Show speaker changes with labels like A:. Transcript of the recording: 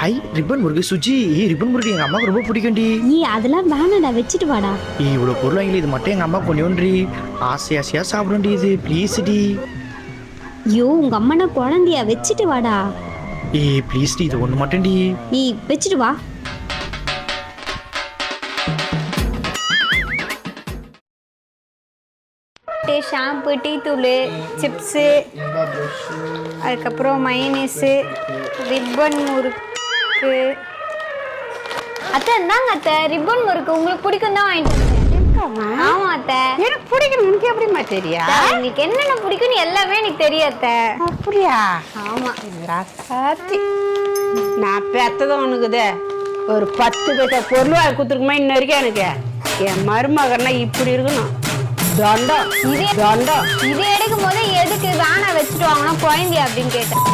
A: High ribbon முருகு Suji ribbon முருகு எங்க அம்மாவுக்கு ரொம்ப பிடிக்கும்டி.
B: அதெல்லாம் வேணாடா, வச்சுட்டு வாடா.
A: இவ்வளவு பொருள் வாங்கல, இது மட்டும் எங்க அம்மா கொஞ்சோன்றி ஆசை ஆசையா சாப்பிடும்டி. இது ப்ளீஸ் டி.
B: ஐயோ உங்க அம்மானா குழந்தையா, வச்சுட்டு வாடா.
A: ப்ளீஸ் டி, இது ஒண்ணு மட்டும் டி.
B: வச்சுட்டு வா. ஷாம்பு, டீ தூள், சிப்ஸு, அதுக்கப்புறம் மயனீஸு, ரிப்பன் முறுக்கு. அத்தை இந்தாங்க அத்தை, ரிப்பன் முறுக்கு உங்களுக்கு பிடிக்கும் தான் வாங்கிட்டு வந்தேன். ஆமா அத்தை,
C: எனக்கு பிடிக்கும். உனக்கு எப்படிமா தெரியா?
B: உங்களுக்கு என்னென்ன பிடிக்கும்னு எல்லாமே எனக்கு தெரியும் அத்தை.
C: அப்படியா?
B: ஆமா
C: ராசாத்தி, நான் பெத்ததும் உனக்குதே ஒரு 10 பைசா பொருள் வாங்கி கொடுத்துருக்குமா இன்ன வரைக்கும். எனக்கு என் மருமகன்னா இப்படி இருக்கணும். தண்டம்
B: இது எடுக்கும் போது எதுக்கு வேணா வச்சுட்டு வாங்கணும் குழந்தைய அப்படின்னு கேட்டேன்.